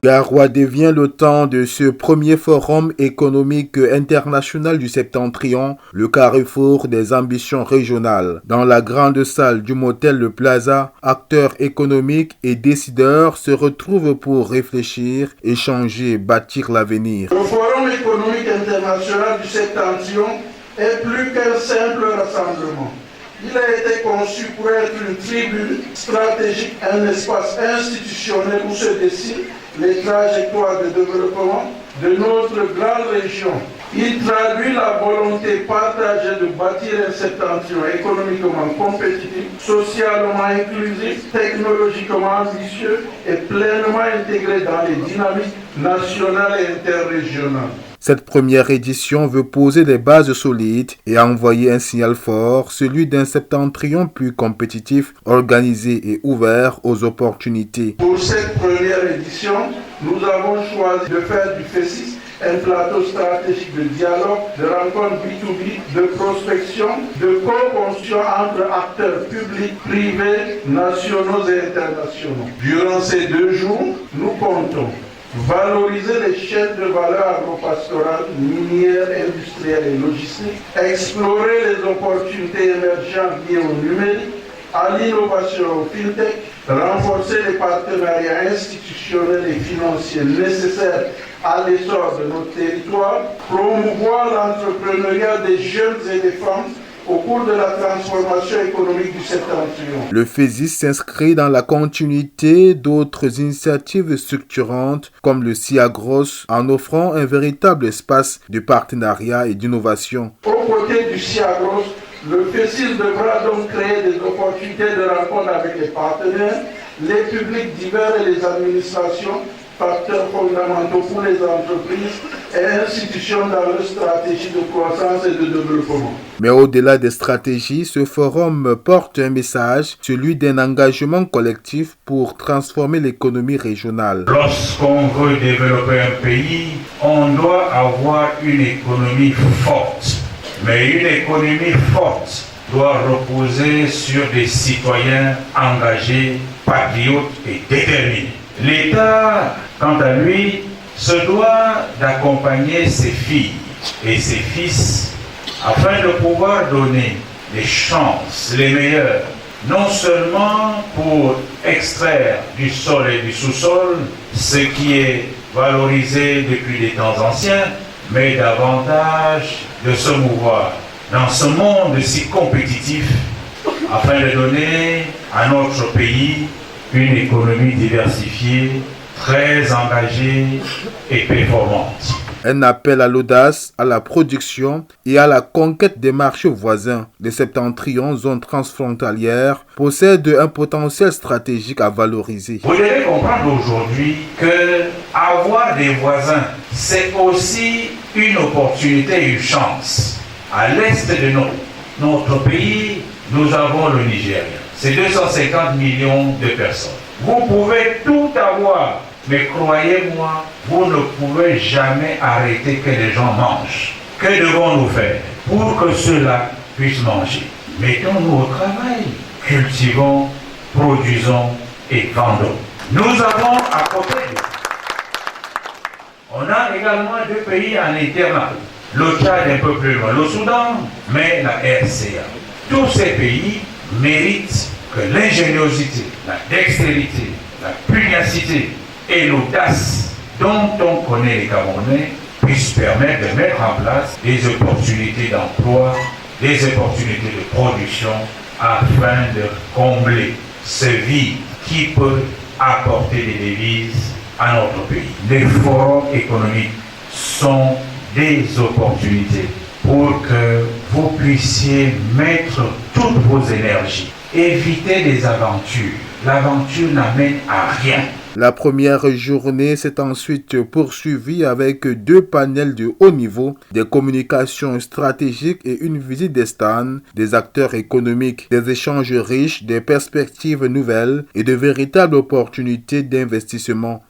Garoua devient le temps de ce premier forum économique international du Septentrion, le carrefour des ambitions régionales. Dans la grande salle du motel Le Plaza, acteurs économiques et décideurs se retrouvent pour réfléchir, échanger, bâtir l'avenir. Le forum économique international du Septentrion est plus qu'un simple rassemblement. Il a été conçu pour être une tribune stratégique, un espace institutionnel où se dessinent les trajectoires de développement de notre grande région. Il traduit la volonté partagée de bâtir un septentrion économiquement compétitif, socialement inclusif, technologiquement ambitieux et pleinement intégré dans les dynamiques nationales et interrégionales. Cette première édition veut poser des bases solides et envoyer un signal fort, celui d'un septentrion plus compétitif, organisé et ouvert aux opportunités. Pour cette première édition, nous avons choisi de faire du FESIS un plateau stratégique de dialogue, de rencontres B2B, de prospection, de co-construction entre acteurs publics, privés, nationaux et internationaux. Durant ces 2 jours, nous comptons valoriser les chaînes de valeur agropastorales, minières, industrielles et logistiques, explorer les opportunités émergentes liées au numérique, à l'innovation au fintech, renforcer les partenariats institutionnels et financiers nécessaires à l'essor de notre territoire, promouvoir l'entrepreneuriat des jeunes et des femmes au cours de la transformation économique du Septentrion. Le FESIS s'inscrit dans la continuité d'autres initiatives structurantes comme le CIAGROS en offrant un véritable espace de partenariat et d'innovation. Aux côtés du CIAGROS, le FESIS devra donc créer des opportunités de rencontre avec les partenaires, les publics divers et les administrations, facteurs fondamentaux pour les entreprises et institutions dans leur stratégie de croissance et de développement. Mais au-delà des stratégies, ce forum porte un message, celui d'un engagement collectif pour transformer l'économie régionale. Lorsqu'on veut développer un pays, on doit avoir une économie forte. Mais une économie forte doit reposer sur des citoyens engagés, patriotes et déterminés. L'État, quant à lui, se doit d'accompagner ses filles et ses fils afin de pouvoir donner les chances les meilleures, non seulement pour extraire du sol et du sous-sol ce qui est valorisé depuis les temps anciens, mais davantage de se mouvoir dans ce monde si compétitif afin de donner à notre pays une économie diversifiée, très engagée et performante. Un appel à l'audace, à la production et à la conquête des marchés voisins. Les septentrions, zones transfrontalières, possèdent un potentiel stratégique à valoriser. Vous devez comprendre aujourd'hui que avoir des voisins, c'est aussi une opportunité et une chance. À l'est de notre pays, nous avons le Nigeria. C'est 250 millions de personnes. Vous pouvez tout avoir, mais croyez-moi, vous ne pouvez jamais arrêter que les gens mangent. Que devons-nous faire pour que ceux-là puissent manger? Mettons-nous au travail. Cultivons, produisons et vendons. Nous avons à côté de ça. On a également 2 pays en internat. Le Tchad un peu plus loin, le Soudan, mais la RCA. Tous ces pays méritent que l'ingéniosité, la dextérité, la pugnacité et l'audace dont on connaît les Camerounais puissent permettre de mettre en place des opportunités d'emploi, des opportunités de production afin de combler ce vide qui peut apporter des devises à notre pays. Les forums économiques sont des opportunités pour que vous puissiez mettre toutes vos énergies. Évitez les aventures. L'aventure n'amène à rien. La première journée s'est ensuite poursuivie avec 2 panels de haut niveau, des communications stratégiques et une visite des stands, des acteurs économiques, des échanges riches, des perspectives nouvelles et de véritables opportunités d'investissement.